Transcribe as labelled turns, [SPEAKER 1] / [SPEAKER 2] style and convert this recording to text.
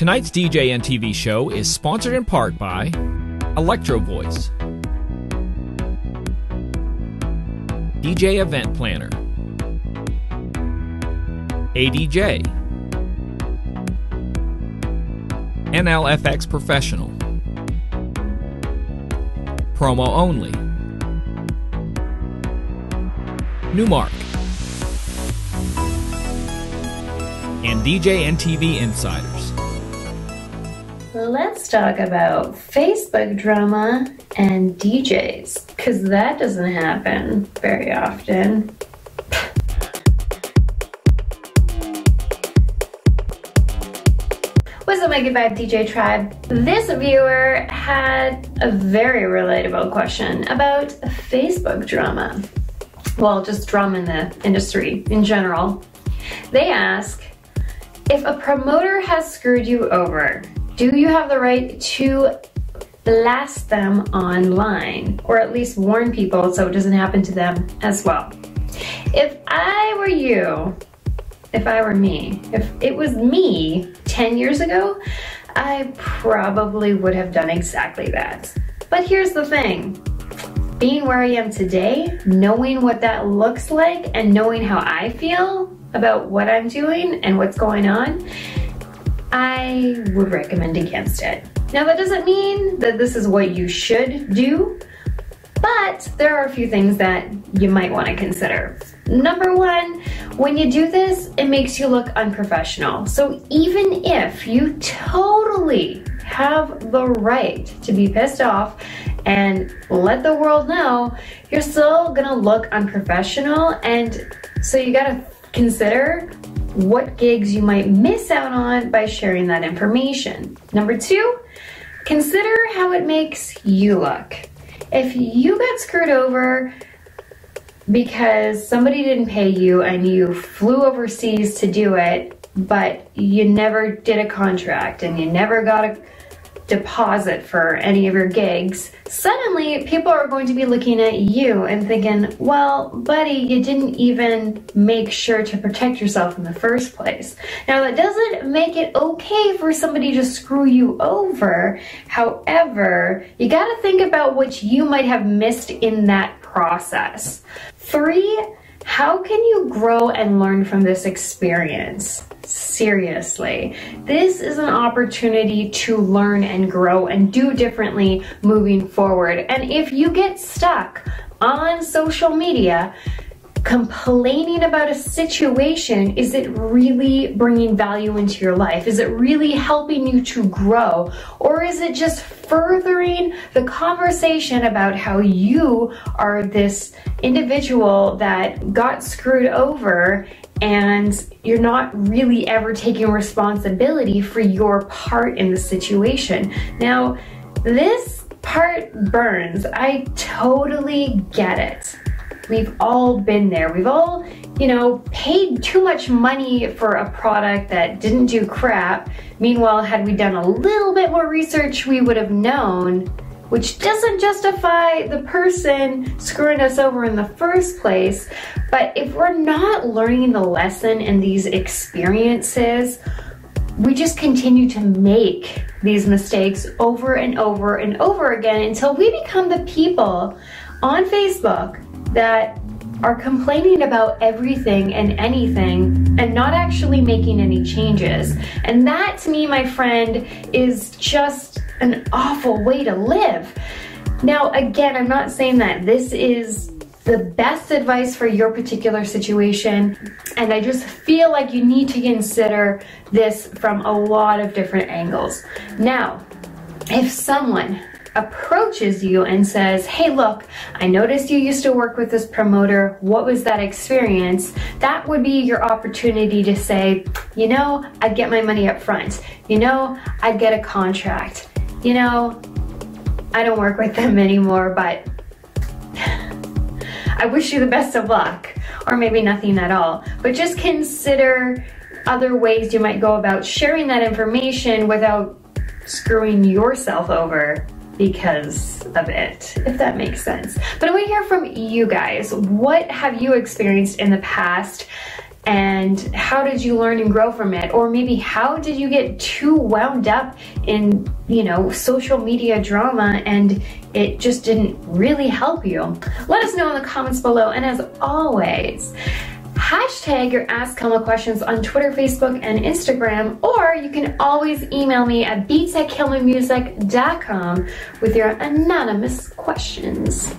[SPEAKER 1] Tonight's DJNTV show is sponsored in part by Electro Voice, DJ Event Planner, ADJ, NLFX Professional, Promo Only, Newmark, and DJNTV Insiders.
[SPEAKER 2] Let's talk about Facebook drama and DJs, because that doesn't happen very often. What's up, my good vibe DJ tribe? This viewer had a very relatable question about Facebook drama. Well, just drama in the industry in general. They ask, if a promoter has screwed you over, do you have the right to blast them online, or at least warn people so it doesn't happen to them as well? If I were you, if I were me, if it was me 10 years ago, I probably would have done exactly that. But here's the thing. Being where I am today, knowing what that looks like and knowing how I feel about what I'm doing and what's going on, I would recommend against it. Now, that doesn't mean that this is what you should do, but there are a few things that you might want to consider. Number one, when you do this, it makes you look unprofessional. So even if you totally have the right to be pissed off and let the world know, you're still gonna look unprofessional, and so you gotta consider what gigs you might miss out on by sharing that information. Number two, consider how it makes you look. If you got screwed over because somebody didn't pay you and you flew overseas to do it, but you never did a contract and you never got a deposit for any of your gigs, suddenly people are going to be looking at you and thinking, well, buddy, you didn't even make sure to protect yourself in the first place. Now, that doesn't make it okay for somebody to screw you over. However, you got to think about what you might have missed in that process. Three, how can you grow and learn from this experience? Seriously, this is an opportunity to learn and grow and do differently moving forward. And if you get stuck on social media complaining about a situation, is it really bringing value into your life? Is it really helping you to grow? Or is it just furthering the conversation about how you are this individual that got screwed over and you're not really ever taking responsibility for your part in the situation? Now, this part burns. I totally get it. We've all been there. We've all, paid too much money for a product that didn't do crap. Meanwhile, had we done a little bit more research, we would have known, which doesn't justify the person screwing us over in the first place. But if we're not learning the lesson in these experiences, we just continue to make these mistakes over and over and over again until we become the people on Facebook that are complaining about everything and anything and not actually making any changes. And that, to me, my friend, is just an awful way to live. Now, again, I'm not saying that this is the best advice for your particular situation, and I just feel like you need to consider this from a lot of different angles. Now, if someone approaches you and says, hey, look, I noticed you used to work with this promoter. What was that experience? That would be your opportunity to say, I'd get my money up front. I'd get a contract. I don't work with them anymore, but I wish you the best of luck. Or maybe nothing at all. But just consider other ways you might go about sharing that information without screwing yourself over because of it, if that makes sense. But I want to hear from you guys. What have you experienced in the past? And how did you learn and grow from it? Or maybe how did you get too wound up in, you know, social media drama and it just didn't really help you? Let us know in the comments below. And as always, hashtag your Ask Kilma questions on Twitter, Facebook, and Instagram, or you can always email me at beats@kilmamusic.com with your anonymous questions.